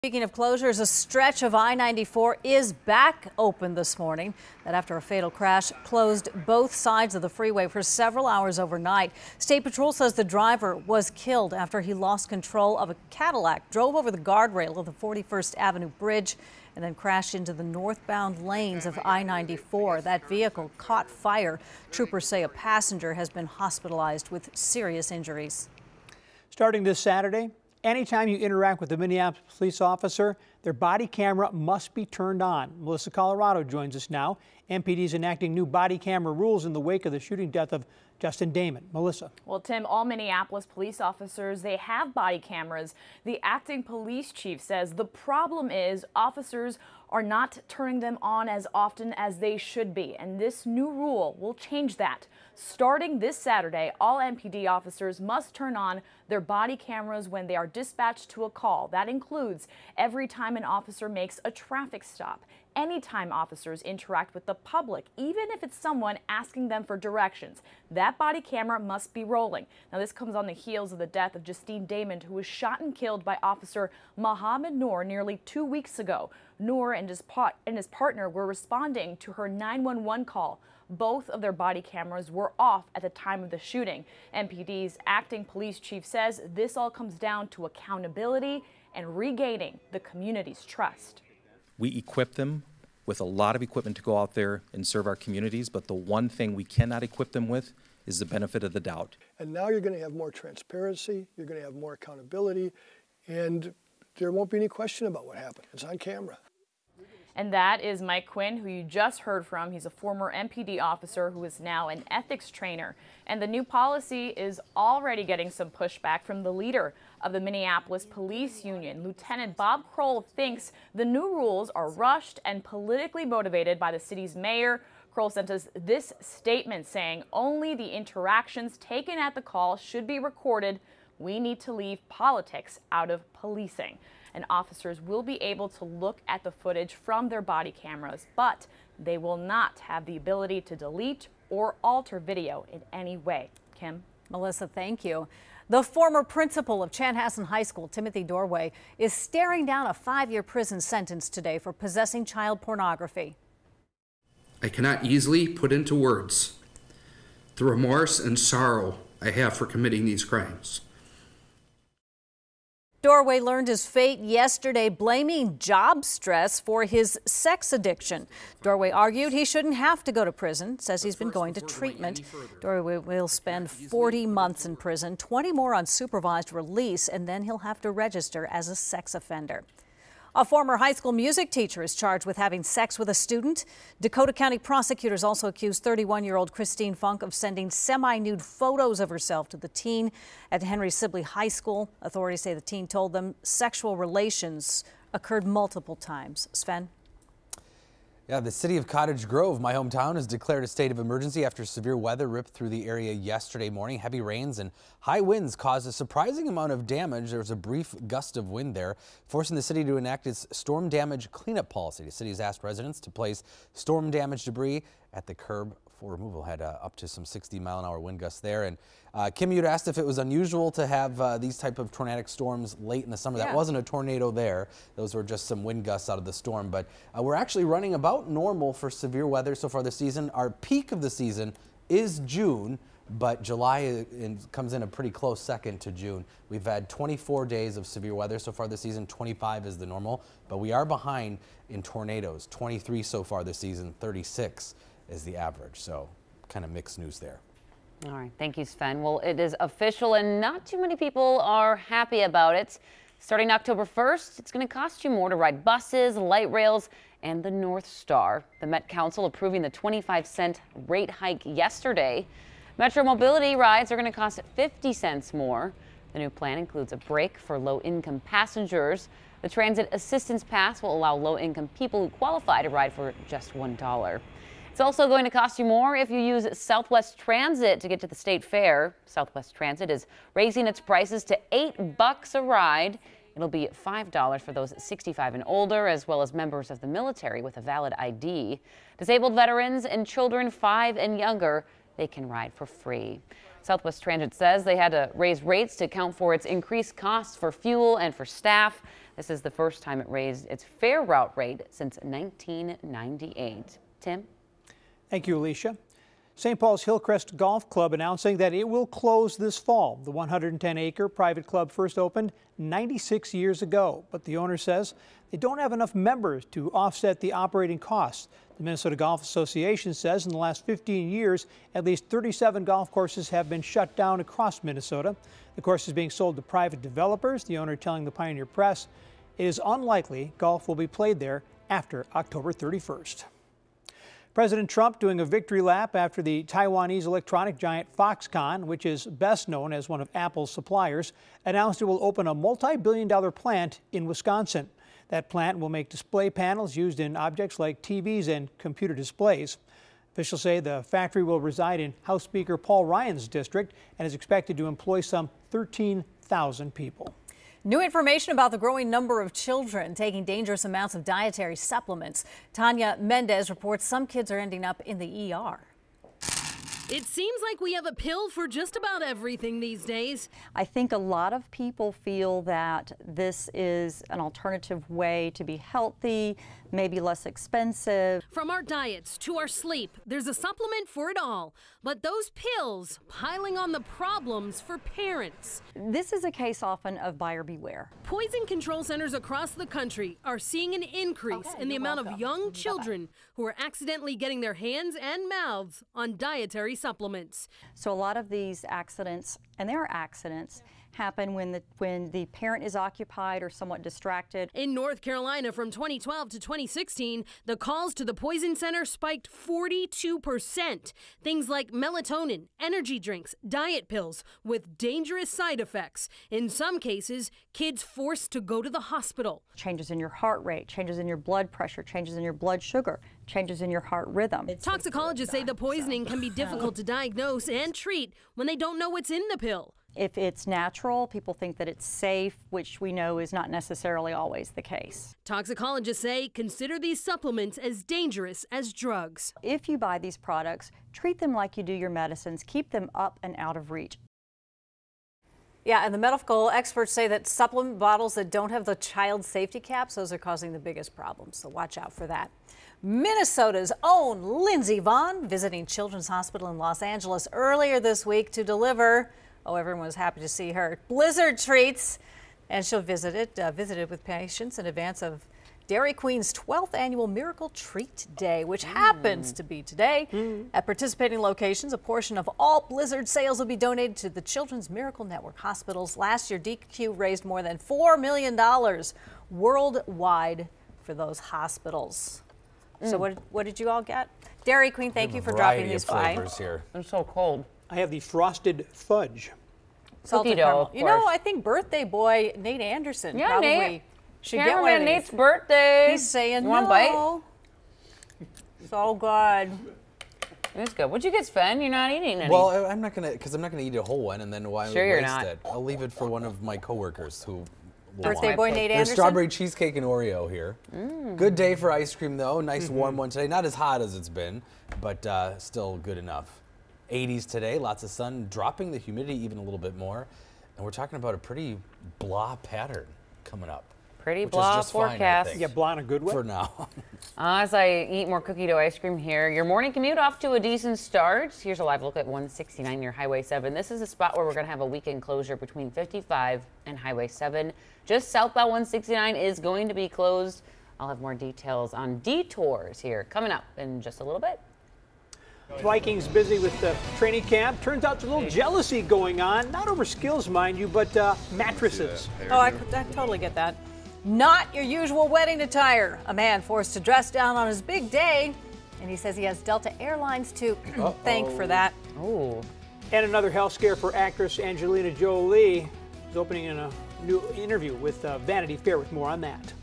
Speaking of closures, a stretch of I-94 is back open this morning. That after a fatal crash closed both sides of the freeway for several hours overnight. State Patrol says the driver was killed after he lost control of a Cadillac, drove over the guardrail of the 41st Avenue Bridge, and then crashed into the northbound lanes of I-94. That vehicle caught fire. Troopers say a passenger has been hospitalized with serious injuries. Starting this Saturday, anytime you interact with a Minneapolis police officer, their body camera must be turned on. Melissa Colorado joins us now. MPD is enacting new body camera rules in the wake of the shooting death of Justin Damon. Melissa. Well, Tim, all Minneapolis police officers, they have body cameras. The acting police chief says the problem is officers are not turning them on as often as they should be. And this new rule will change that. Starting this Saturday, all MPD officers must turn on their body cameras when they are dispatched to a call. That includes every time an officer makes a traffic stop, anytime officers interact with the public, even if it's someone asking them for directions. That body camera must be rolling. Now, this comes on the heels of the death of Justine Damon, who was shot and killed by Officer Mohammed Noor nearly 2 weeks ago. Noor and his partner were responding to her 911 call. Both of their body cameras were off at the time of the shooting. MPD's acting police chief says this all comes down to accountability and regaining the community's trust. We equip them with a lot of equipment to go out there and serve our communities, but the one thing we cannot equip them with is the benefit of the doubt. And now you're going to have more transparency, you're going to have more accountability, and there won't be any question about what happened. It's on camera. And that is Mike Quinn, who you just heard from. He's a former MPD officer who is now an ethics trainer. And the new policy is already getting some pushback from the leader of the Minneapolis Police Union. Lieutenant Bob Kroll thinks the new rules are rushed and politically motivated by the city's mayor. Kroll sent us this statement saying only the interactions taken at the call should be recorded. We need to leave politics out of policing. And officers will be able to look at the footage from their body cameras, but they will not have the ability to delete or alter video in any way. Kim? Melissa, thank you. The former principal of Chanhassen High School, Timothy Dorway, is staring down a 5-year prison sentence today for possessing child pornography. I cannot easily put into words the remorse and sorrow I have for committing these crimes. Dorway learned his fate yesterday, blaming job stress for his sex addiction. Dorway argued he shouldn't have to go to prison, says he's been going to treatment. Dorway will spend 40 months in prison, 20 more on supervised release, and then he'll have to register as a sex offender. A former high school music teacher is charged with having sex with a student. Dakota County prosecutors also accused 31-year-old Christine Funk of sending semi-nude photos of herself to the teen at Henry Sibley High School. Authorities say the teen told them sexual relations occurred multiple times. Sven? Yeah, the city of Cottage Grove, my hometown, has declared a state of emergency after severe weather ripped through the area yesterday morning. Heavy rains and high winds caused a surprising amount of damage. There was a brief gust of wind there, forcing the city to enact its storm damage cleanup policy. The city has asked residents to place storm damage debris at the curb for removal. Had up to some 60-mile-an-hour wind gusts there. And Kim, you'd asked if it was unusual to have these type of tornadic storms late in the summer. Yeah. That wasn't a tornado there. Those were just some wind gusts out of the storm. But we're actually running about normal for severe weather so far this season. Our peak of the season is June, but July comes in a pretty close second to June. We've had 24 days of severe weather so far this season. 25 is the normal, but we are behind in tornadoes. 23 so far this season, 36 is the average. So kind of mixed news there. All right. Thank you, Sven. Well, it is official and not too many people are happy about it. Starting October 1st, it's going to cost you more to ride buses, light rails, and the North Star. The Met Council approving the 25-cent rate hike yesterday. Metro Mobility rides are going to cost 50 cents more. The new plan includes a break for low-income passengers. The Transit Assistance Pass will allow low-income people who qualify to ride for just $1. It's also going to cost you more if you use Southwest Transit to get to the state fair. Southwest Transit is raising its prices to $8 a ride. It'll be $5 for those 65 and older, as well as members of the military with a valid ID. Disabled veterans and children 5 and younger, they can ride for free. Southwest Transit says they had to raise rates to account for its increased costs for fuel and for staff. This is the first time it raised its fare route rate since 1998. Tim? Thank you, Alicia. St. Paul's Hillcrest Golf Club announcing that it will close this fall. The 110-acre private club first opened 96 years ago, but the owner says they don't have enough members to offset the operating costs. The Minnesota Golf Association says in the last 15 years, at least 37 golf courses have been shut down across Minnesota. The course is being sold to private developers, the owner telling the Pioneer Press it is unlikely golf will be played there after October 31st. President Trump doing a victory lap after the Taiwanese electronic giant Foxconn, which is best known as one of Apple's suppliers, announced it will open a multi-billion-dollar plant in Wisconsin. That plant will make display panels used in objects like TVs and computer displays. Officials say the factory will reside in House Speaker Paul Ryan's district and is expected to employ some 13,000 people. New information about the growing number of children taking dangerous amounts of dietary supplements. Tanya Mendez reports some kids are ending up in the ER. It seems like we have a pill for just about everything these days. I think a lot of people feel that this is an alternative way to be healthy, maybe less expensive. From our diets to our sleep, there's a supplement for it all. But those pills piling on the problems for parents. This is a case often of buyer beware. Poison control centers across the country are seeing an increase in the amount of young children who are accidentally getting their hands and mouths on dietary supplements. So a lot of these accidents, and there are accidents, happen when the parent is occupied or somewhat distracted. In North Carolina from 2012 to 2016, the calls to the Poison Center spiked 42%. Things like melatonin, energy drinks, diet pills with dangerous side effects. In some cases, kids forced to go to the hospital. Changes in your heart rate, changes in your blood pressure, changes in your blood sugar, changes in your heart rhythm. Toxicologists say the poisoning can be difficult to diagnose and treat when they don't know what's in the pill. If it's natural, people think that it's safe, which we know is not necessarily always the case. Toxicologists say consider these supplements as dangerous as drugs. If you buy these products, treat them like you do your medicines. Keep them up and out of reach. Yeah, and the medical experts say that supplement bottles that don't have the child safety caps, those are causing the biggest problems, so watch out for that. Minnesota's own Lindsey Vonn visiting Children's Hospital in Los Angeles earlier this week to deliver, oh, everyone was happy to see her, blizzard treats, and she'll visited with patients in advance of Dairy Queen's 12th annual Miracle Treat Day, which happens to be today. At participating locations, a portion of all blizzard sales will be donated to the Children's Miracle Network hospitals. Last year, DQ raised more than $4 million worldwide for those hospitals. So what did you all get? Dairy Queen, thank you for dropping these by. Here. They're so cold. I have the frosted fudge. Salted caramel. You know, I think birthday boy Nate Anderson probably Nate. should get one of these. Nate's birthday. He's saying you want a bite? So good. It's good. What'd you get, Sven? You're not eating any. Well, I'm not gonna eat a whole one, and then why Sure you're waste not. it? I'll leave it for one of my coworkers who. Birthday boy Nate There's Anderson. strawberry cheesecake and Oreo here. Good day for ice cream though. Nice warm one today. Not as hot as it's been, but still good enough. 80s today, lots of sun, dropping the humidity even a little bit more, and we're talking about a pretty blah pattern coming up. Pretty blah forecast. Yeah, blah in a good way. For now. As I eat more cookie dough ice cream here, your morning commute off to a decent start. Here's a live look at 169 near Highway 7. This is a spot where we're going to have a weekend closure between 55 and Highway 7. Just southbound 169 is going to be closed. I'll have more details on detours here coming up in just a little bit. Vikings busy with the training camp. Turns out there's a little jealousy going on. Not over skills, mind you, but mattresses. Oh, I totally get that. Not your usual wedding attire. A man forced to dress down on his big day, and he says he has Delta Airlines to thank for that. Oh. And another health scare for actress Angelina Jolie. She's opening in a new interview with Vanity Fair with more on that.